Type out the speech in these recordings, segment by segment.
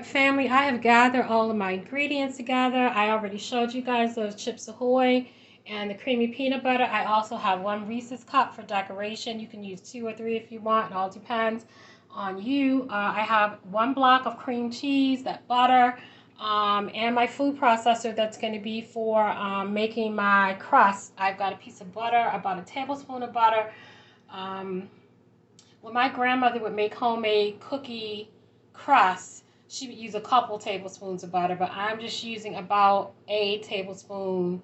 Family, I have gathered all of my ingredients together. I already showed you guys those Chips Ahoy and the creamy peanut butter. I also have one Reese's cup for decoration. You can use 2 or 3 if you want. It all depends on you. I have 1 block of cream cheese, that butter, and my food processor that's going to be for making my crust. I've got a piece of butter, about a tablespoon of butter. When my grandmother would make homemade cookie crusts, she would use a couple tablespoons of butter, but I'm just using about a tablespoon,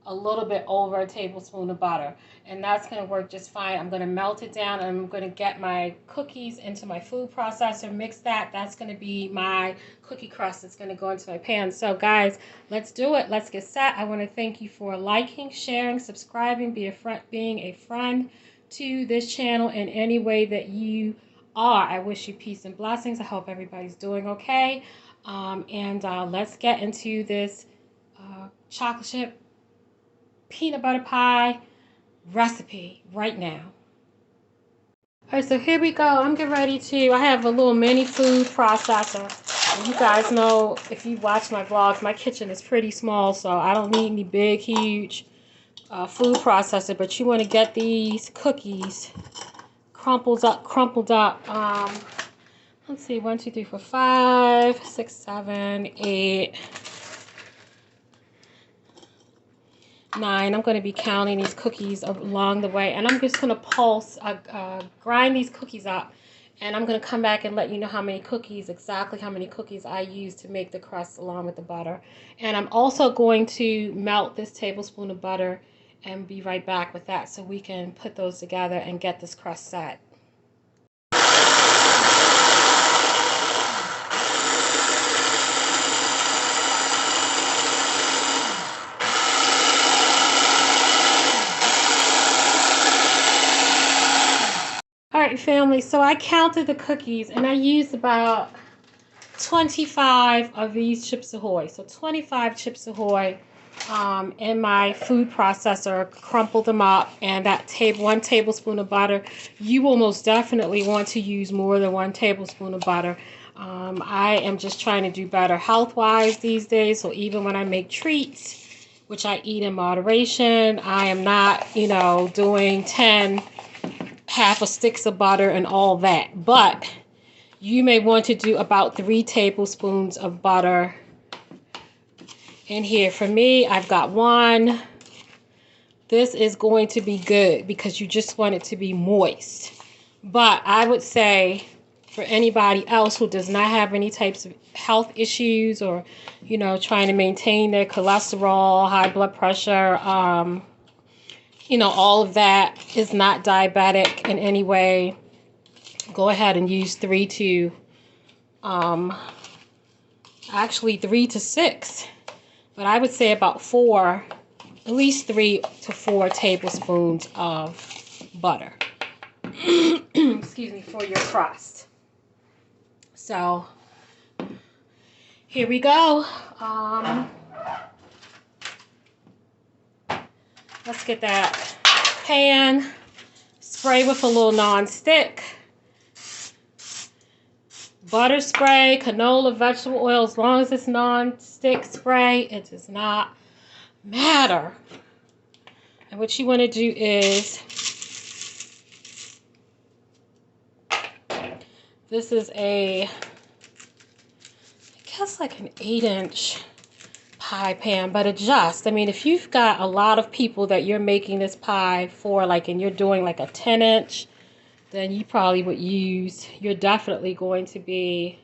a little bit over a tablespoon of butter. And that's going to work just fine. I'm going to melt it down and I'm going to get my cookies into my food processor, mix that. That's going to be my cookie crust that's going to go into my pan. So guys, let's do it. Let's get set. I want to thank you for liking, sharing, subscribing, being a friend to this channel in any way that you are. I wish you peace and blessings. I hope everybody's doing okay. Let's get into this chocolate chip peanut butter pie recipe right now. All right, so here we go. I'm getting ready to, I have a little mini food processor. And you guys know, if you watch my vlogs, my kitchen is pretty small, so I don't need any big, huge food processor, but you want to get these cookies crumpled up. Let's see, 1, 2, 3, 4, 5, 6, 7, 8, 9. I'm going to be counting these cookies along the way, and I'm just going to grind these cookies up, and I'm going to come back and let you know exactly how many cookies I use to make the crust along with the butter. And I'm also going to melt this tablespoon of butter and be right back with that so we can put those together and get this crust set. Alright family, so I counted the cookies and I used about 25 of these Chips Ahoy. So 25 Chips Ahoy in my food processor, crumpled them up, and that 1 tablespoon of butter. You will most definitely want to use more than 1 tablespoon of butter. I am just trying to do better health-wise these days, so even when I make treats, which I eat in moderation, I am not, doing 10 half a sticks of butter and all that. But you may want to do about 3 tablespoons of butter in here. For me, I've got 1. This is going to be good because you just want it to be moist. But I would say for anybody else who does not have any types of health issues or, trying to maintain their cholesterol, high blood pressure, all of that, is not diabetic in any way, go ahead and use 3 to 6. But I would say about 4, at least 3 to 4 tablespoons of butter. Excuse me, for your crust. So, here we go. Let's get that pan. Spray with a little non-stick. Butter spray, canola, vegetable oil, as long as it's non-stick spray, it does not matter. And what you want to do is, this is I guess like an 8-inch pie pan, but adjust. I mean, if you've got a lot of people that you're making this pie for, and you're doing like a 10-inch, then you probably would you're definitely going to be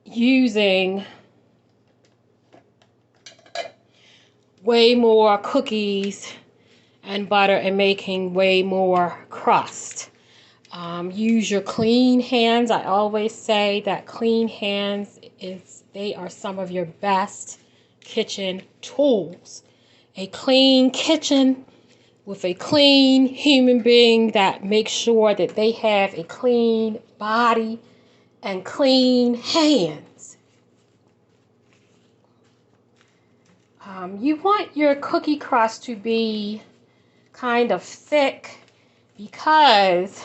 using way more cookies and butter and making way more crust. Use your clean hands. I always say that clean hands they are some of your best kitchen tools. A clean kitchen with a clean human being that makes sure that they have a clean body and clean hands. You want your cookie crust to be kind of thick because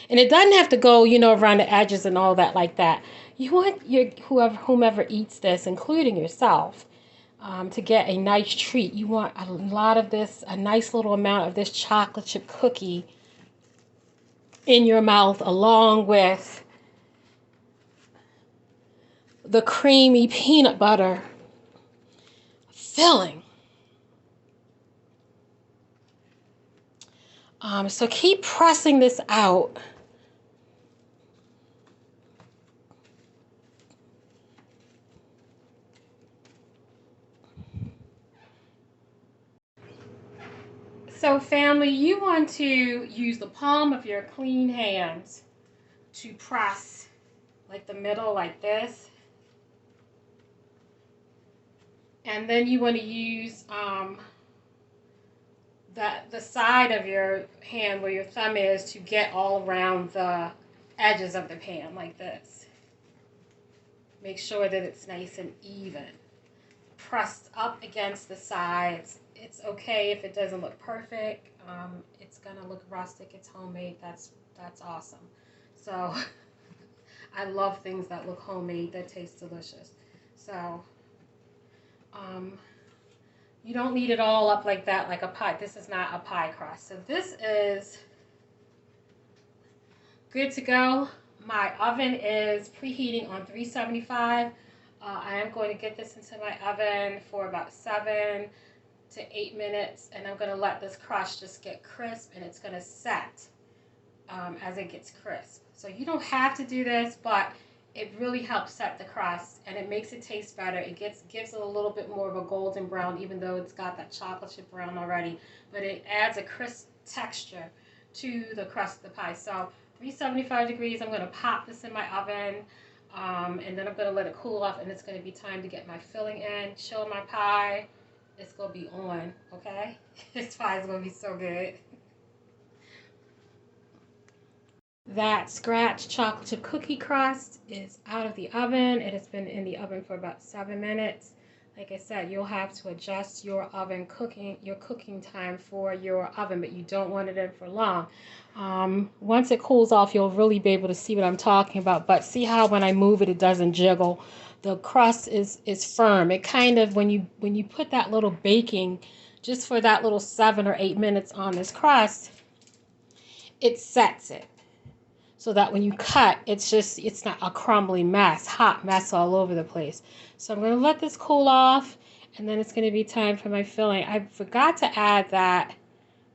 And it doesn't have to go, you know, around the edges and all that like that. You want your whomever eats this, including yourself, to get a nice treat. You want a lot of this, a nice little amount of this chocolate chip cookie in your mouth, along with the creamy peanut butter filling. So keep pressing this out. So family, you want to use the palm of your clean hands to press like the middle like this. And then you want to use the side of your hand where your thumb is to get all around the edges of the pan like this. Make sure that it's nice and even. Pressed up against the sides. It's okay if it doesn't look perfect. It's gonna look rustic. It's homemade. That's awesome. So I love things that look homemade, that taste delicious. So you don't need it all up like that, like a pie. This is not a pie crust. So this is good to go. My oven is preheating on 375. I am going to get this into my oven for about 7 to 8 minutes, and I'm going to let this crust just get crisp, and it's going to set as it gets crisp. So you don't have to do this, but it really helps set the crust, and it makes it taste better. It gives it a little bit more of a golden brown, even though it's got that chocolate chip brown already, but it adds a crisp texture to the crust of the pie. So 375 degrees, I'm going to pop this in my oven, and then I'm going to let it cool off, and it's going to be time to get my filling in, chill my pie. It's going to be on, okay? This pie is going to be so good. That scratch chocolate chip cookie crust is out of the oven. It has been in the oven for about 7 minutes. Like I said, you'll have to adjust your cooking time for your oven, but you don't want it in for long. Once it cools off, you'll really be able to see what I'm talking about. But see how when I move it, it doesn't jiggle. The crust is firm. It kind of, when you put that little baking, just for that little 7 or 8 minutes on this crust, it sets it. So that when you cut, it's not a crumbly mess, hot mess all over the place. So I'm going to let this cool off, and then it's going to be time for my filling. I forgot to add that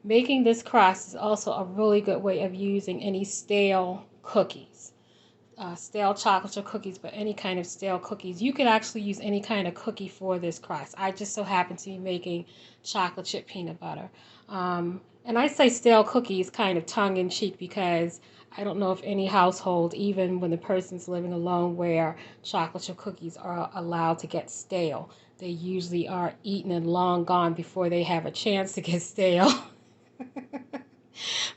making this crust is also a really good way of using any stale cookies. Stale chocolate chip cookies, but any kind of stale cookies. You could actually use any kind of cookie for this crust. I just so happen to be making chocolate chip peanut butter. And I say stale cookies kind of tongue-in-cheek because I don't know if any household, even when the person's living alone, where chocolate chip cookies are allowed to get stale. They usually are eaten and long gone before they have a chance to get stale.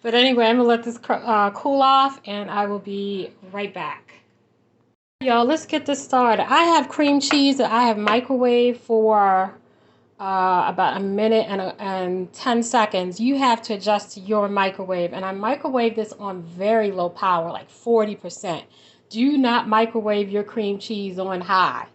But anyway, I'm going to let this cool off, and I will be right back. Y'all, let's get this started. I have cream cheese that I have microwaved for about a minute and 10 seconds. You have to adjust to your microwave, and I microwave this on very low power, like 40%. Do not microwave your cream cheese on high,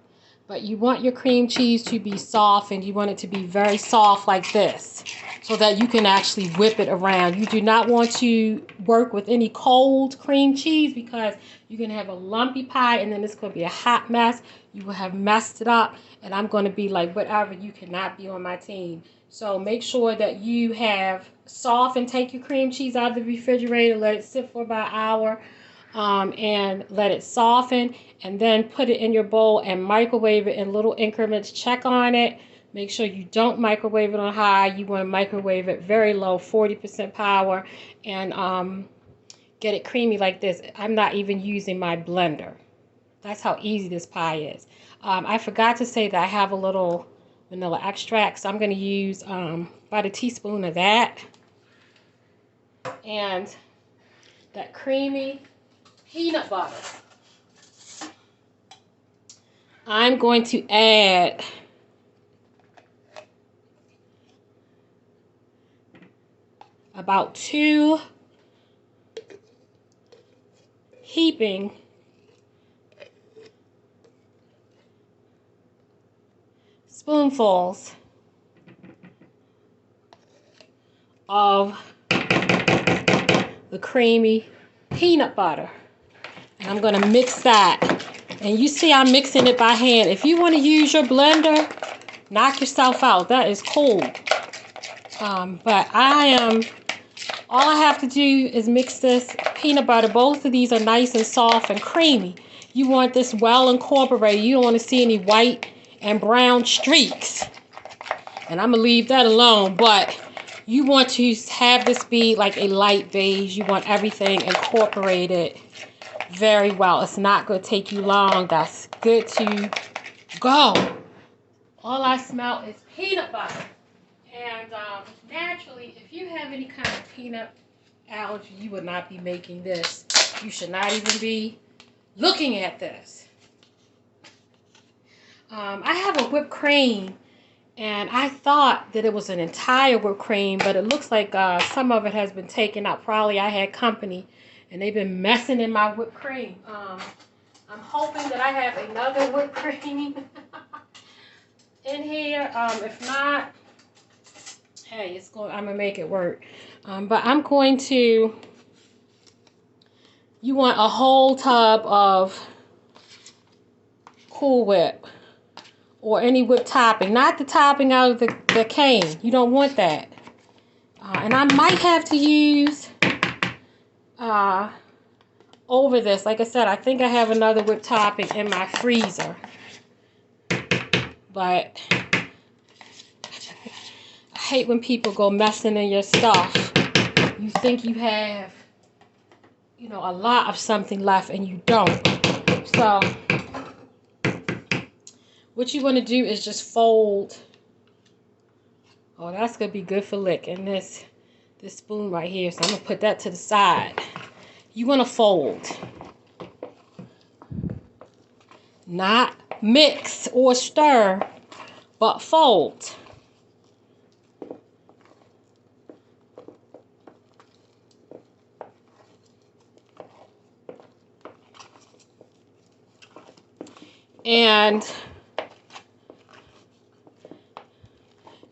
but you want your cream cheese to be soft, and you want it to be very soft like this so that you can actually whip it around. You do not want to work with any cold cream cheese because you're going to have a lumpy pie, and then it's going to be a hot mess. You will have messed it up, and I'm going to be like, whatever, you cannot be on my team. So make sure that you have soft, and take your cream cheese out of the refrigerator, let it sit for about an hour, and let it soften, and then put it in your bowl and microwave it in little increments. Check on it. Make sure you don't microwave it on high. You want to microwave it very low, 40% power, and get it creamy like this. I'm not even using my blender. That's how easy this pie is. I forgot to say that I have a little vanilla extract, so I'm going to use about a teaspoon of that. And that creamy peanut butter. I'm going to add about 2 heaping spoonfuls of the creamy peanut butter. And I'm going to mix that. And you see I'm mixing it by hand. If you want to use your blender, knock yourself out. That is cool. But all I have to do is mix this peanut butter. Both of these are nice and soft and creamy. You want this well incorporated. You don't want to see any white and brown streaks. And I'm going to leave that alone. But you want to have this be like a light beige. You want everything incorporated very well. It's not going to take you long. That's good to go. All I smell is peanut butter. And naturally, if you have any kind of peanut allergy, you would not be making this. You should not even be looking at this. I have a whipped cream, and I thought that it was an entire whipped cream, but it looks like some of it has been taken out. Probably I had company, and they've been messing in my whipped cream. I'm hoping that I have another whipped cream in here. If not, hey, I'm gonna make it work. But I'm going to. You want a whole tub of Cool Whip or any whipped topping, not the topping out of the cane. You don't want that. And I might have to use over this. Like I said, I think I have another whipped topping in my freezer. But I hate when people go messing in your stuff. You think you have, you know, a lot of something left and you don't. So what you want to do is just fold. Oh, that's going to be good for licking this spoon right here. So I'm going to put that to the side. You want to fold. Not mix or stir, but fold. And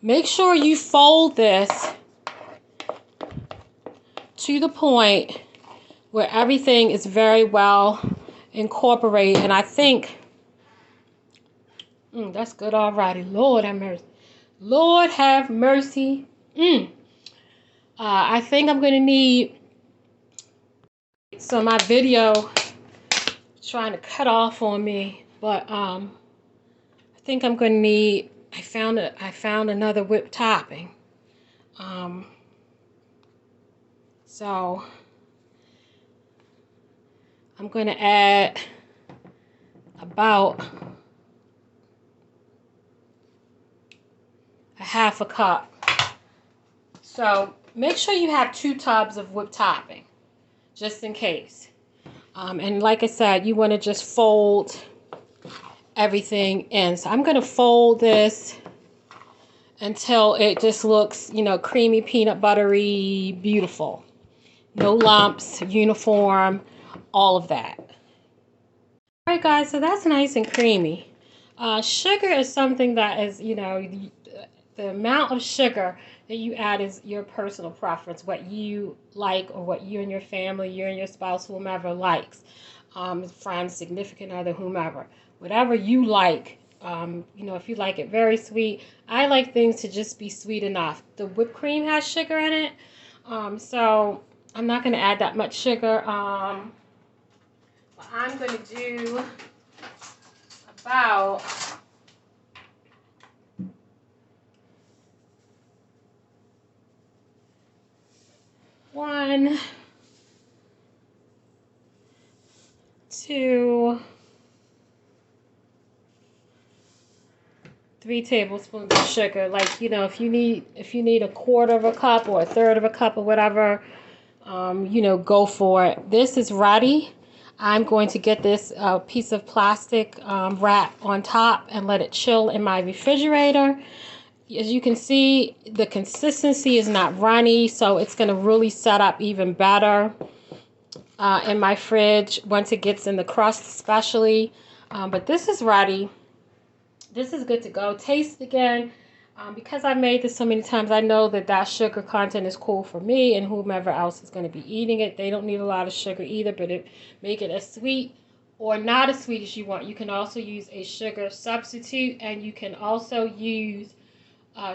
make sure you fold this to the point where everything is very well incorporated. And I think, that's good already. Lord have mercy. Lord have mercy. I think I'm going to need, so my video trying to cut off on me. But I think I'm going to need, I found another whipped topping. So I'm going to add about a half a cup. So make sure you have 2 tubs of whipped topping, just in case. And like I said, you want to just fold everything in. So I'm going to fold this until it just looks, you know, creamy, peanut buttery, beautiful. No lumps, uniform, all of that. All right, guys, so that's nice and creamy. Sugar is something that is, you know, the amount of sugar that you add is your personal preference, what you like or what you and your family, you and your spouse, whomever likes, friends, significant other, whomever. Whatever you like, you know, if you like it very sweet. I like things to just be sweet enough. The whipped cream has sugar in it, so I'm not going to add that much sugar. I'm going to do about 1, 2, 3 tablespoons of sugar. Like, you know, if you need a 1/4 of a cup or a 1/3 of a cup or whatever, you know, go for it. This is ready. I'm going to get this piece of plastic wrap on top and let it chill in my refrigerator. As you can see, the consistency is not runny, so it's going to really set up even better in my fridge once it gets in the crust especially. But this is ready. This is good to go. Taste again. Because I've made this so many times, I know that that sugar content is cool for me and whomever else is going to be eating it. They don't need a lot of sugar either, but make it as sweet or not as sweet as you want. You can also use a sugar substitute, and you can also use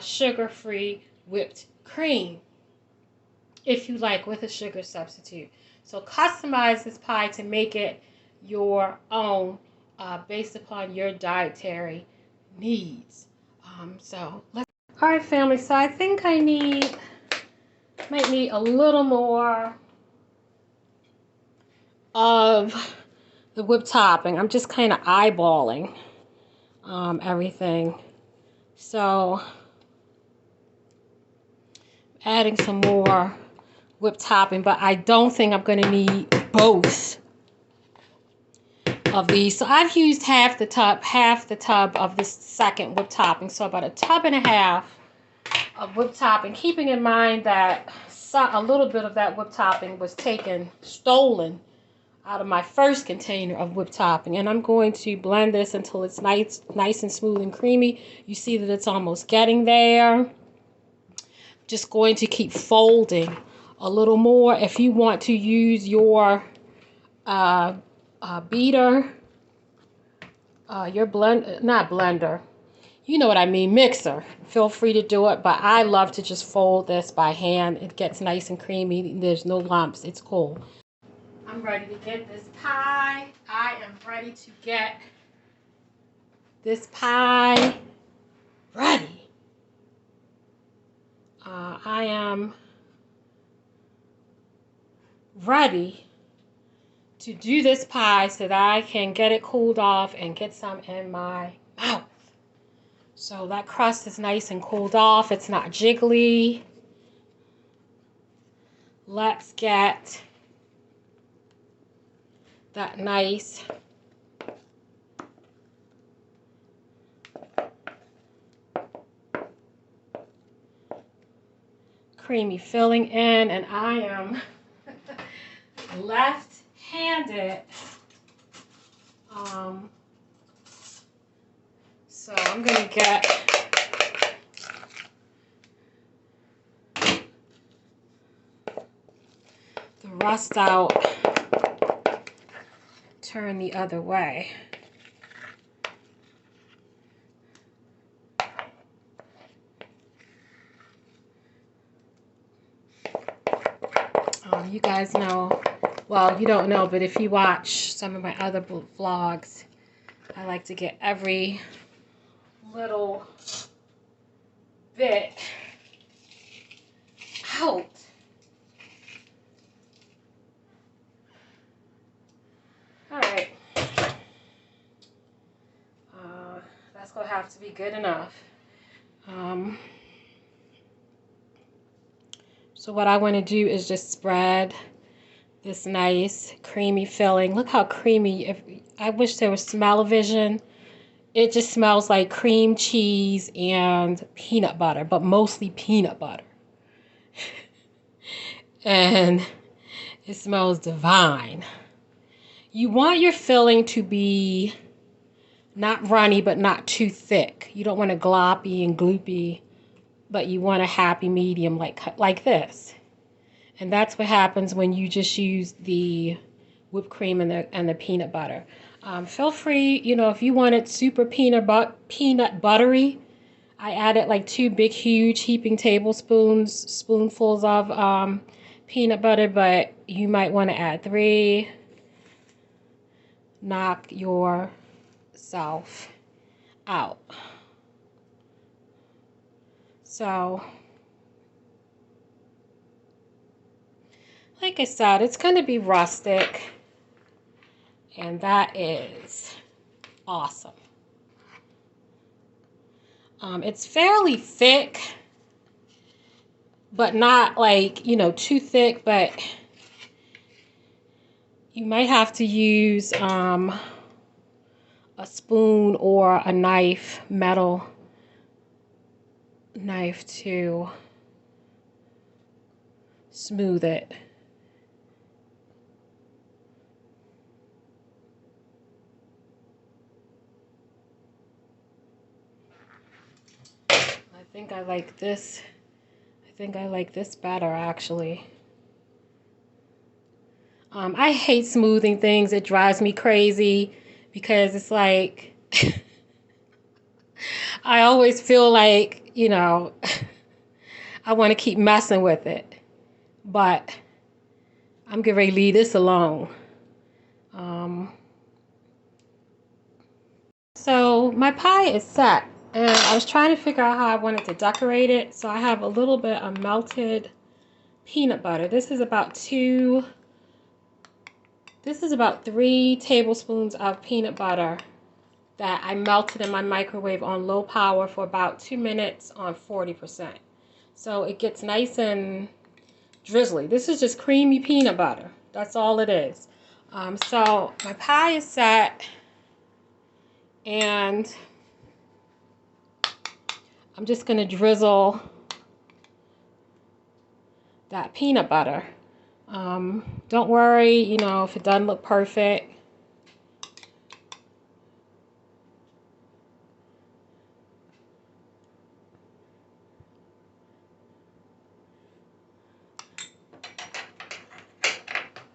sugar-free whipped cream if you like with a sugar substitute. So customize this pie to make it your own based upon your dietary needs. All right, family, so I think I might need a little more of the whipped topping. I'm just kind of eyeballing everything. So adding some more whipped topping, but I don't think I'm going to need both of these. So I've used half the tub of this second whipped topping, so about a tub and a half of whipped topping, keeping in mind that a little bit of that whipped topping was stolen out of my first container of whipped topping. And I'm going to blend this until it's nice and smooth and creamy. You see that it's almost getting there. Just going to keep folding a little more. If you want to use your beater, not blender, you know what I mean, mixer, feel free to do it, but I love to just fold this by hand. It gets nice and creamy. There's no lumps. It's cool. I'm ready to get this pie. I am ready to get this pie ready. I am ready to do this pie so that I can get it cooled off and get some in my mouth. So that crust is nice and cooled off. It's not jiggly. Let's get that nice creamy filling in, and I am left-handed. So I'm going to get the rust out, turn the other way. You guys know, well, you don't know, but if you watch some of my other vlogs, I like to get every little bit out. All right. That's going to have to be good enough. So what I want to do is just spread this nice creamy filling. Look how creamy. I wish there was smell-o-vision. It just smells like cream cheese and peanut butter, but mostly peanut butter. And it smells divine. You want your filling to be not runny, but not too thick. You don't want it gloppy and gloopy, but you want a happy medium like this. And that's what happens when you just use the whipped cream and the peanut butter. Feel free, if you want it super peanut buttery, I added like 2 big, huge heaping spoonfuls of peanut butter, but you might want to add 3. Knock yourself out. So, like I said, it's going to be rustic, and that is awesome. It's fairly thick, but not like, too thick, but you might have to use a spoon or a metal knife to smooth it. think I like this. I think I like this better, actually. I hate smoothing things. It drives me crazy because it's like I always feel like, you know, I want to keep messing with it. But I'm getting ready to leave this alone. So my pie is set. And I was trying to figure out how I wanted to decorate it. So I have a little bit of melted peanut butter. This is about 3 tablespoons of peanut butter that I melted in my microwave on low power for about 2 minutes on 40%. So it gets nice and drizzly. This is just creamy peanut butter. That's all it is. So my pie is set, and I'm just going to drizzle that peanut butter. Don't worry, you know, if it doesn't look perfect.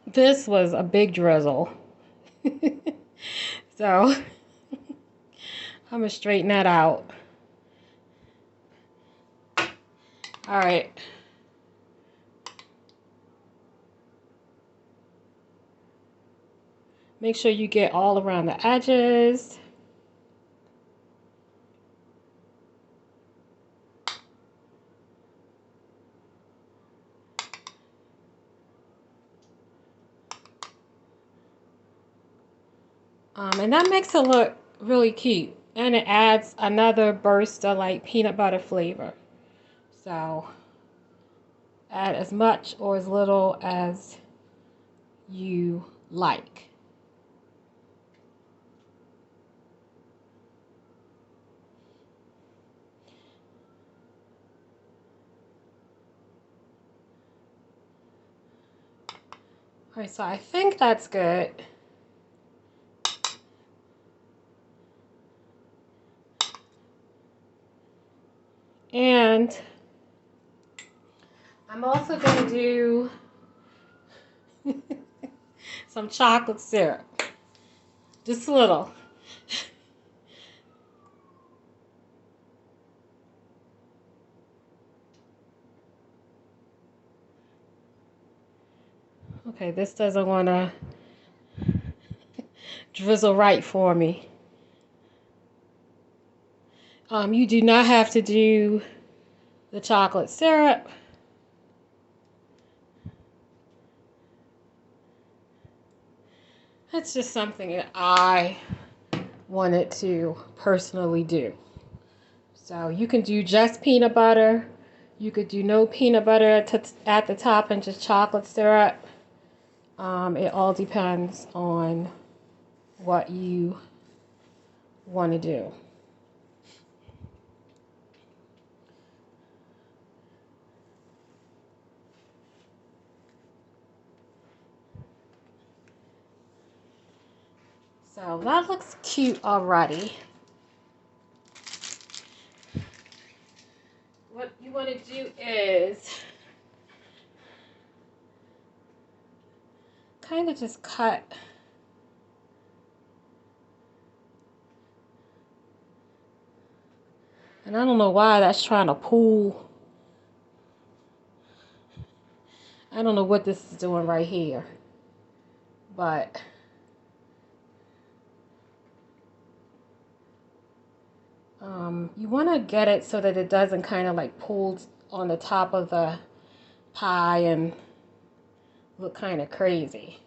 This was a big drizzle. So I'm going to straighten that out. All right. Make sure you get all around the edges. And that makes it look really cute. And it adds another burst of like peanut butter flavor. So add as much or as little as you like. All right, so I think that's good. And I'm also going to do some chocolate syrup. Just a little. Okay, this doesn't want to drizzle right for me. You do not have to do the chocolate syrup. That's just something that I wanted to personally do. So you can do just peanut butter. You could do no peanut butter at the top and just chocolate syrup. It all depends on what you want to do. So that looks cute already. What you want to do is kind of just cut and I don't know why that's trying to pull. I don't know what this is doing right here, but you want to get it so that it doesn't kind of like pull on the top of the pie and look kind of crazy.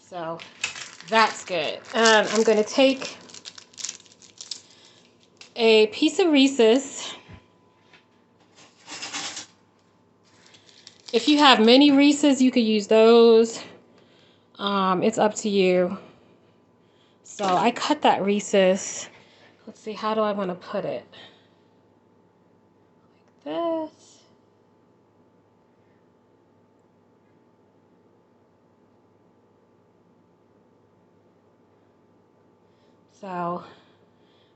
So that's good. And I'm going to take a piece of Reese's. If you have mini Reese's, you could use those. It's up to you. So I cut that Reese's. Let's see, how do I want to put it? Like this. So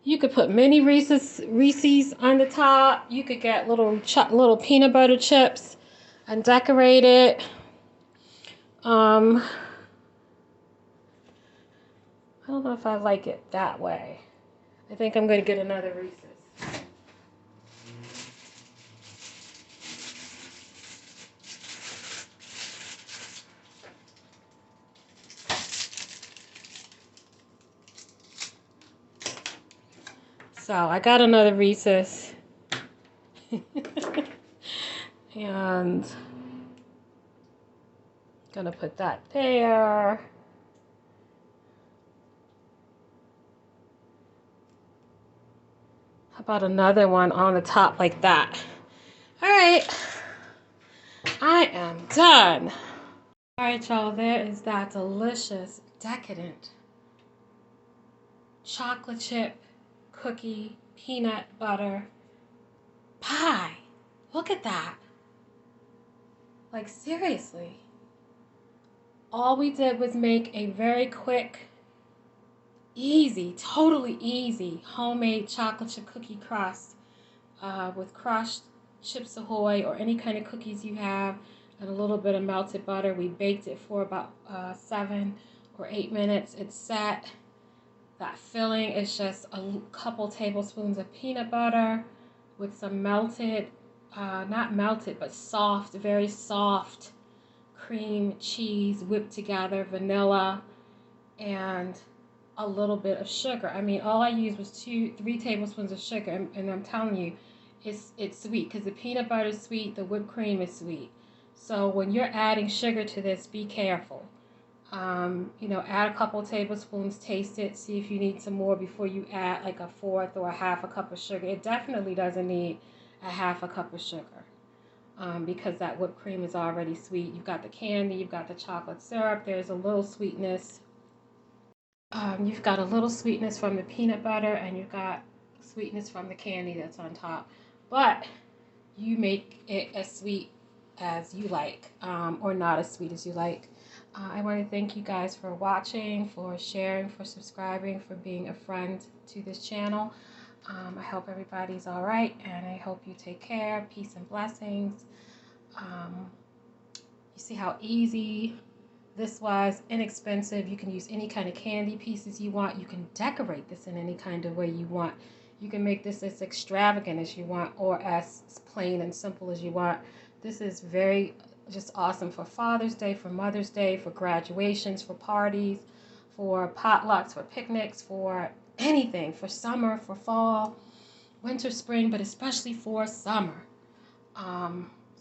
you could put mini Reese's on the top. You could get little peanut butter chips and decorate it. I don't know if I like it that way. I think I'm going to get another Reese's. So I got another Reese's. And gonna put that there. How about another one on the top like that? All right, I am done. All right, y'all, there is that delicious, decadent chocolate chip cookie peanut butter pie. Look at that. Like, seriously. All we did was make a very quick, easy, totally easy homemade chocolate chip cookie crust with crushed Chips Ahoy or any kind of cookies you have and a little bit of melted butter. We baked it for about 7 or 8 minutes. It's set. That filling is just a couple tablespoons of peanut butter with some melted, not melted, but soft, very soft cream cheese whipped together, vanilla, and a little bit of sugar. I mean, all I used was 3 tablespoons of sugar, and I'm telling you, it's sweet because the peanut butter is sweet, the whipped cream is sweet. So when you're adding sugar to this, be careful. You know, add a couple tablespoons, taste it, see if you need some more before you add like a 1/4 or a 1/2 cup of sugar. It definitely doesn't need a 1/2 cup of sugar because that whipped cream is already sweet. You've got the candy, you've got the chocolate syrup, there's a little sweetness. You've got a little sweetness from the peanut butter and you've got sweetness from the candy that's on top. But you make it as sweet as you like or not as sweet as you like. I want to thank you guys for watching, for sharing, for subscribing, for being a friend to this channel. I hope everybody's all right, and I hope you take care. Peace and blessings. You see how easy this was, inexpensive. You can use any kind of candy pieces you want. You can decorate this in any kind of way you want. You can make this as extravagant as you want or as plain and simple as you want. This is very just awesome for Father's Day, for Mother's Day, for graduations, for parties, for potlucks, for picnics, for anything, for summer, for fall, winter, spring, but especially for summer.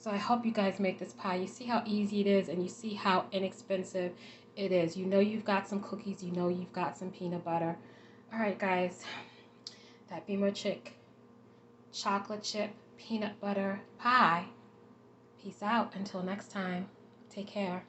So I hope you guys make this pie. You see how easy it is and you see how inexpensive it is. You know you've got some cookies. You know you've got some peanut butter. All right, guys. That Beamer Chick chocolate chip peanut butter pie. Peace out. Until next time. Take care.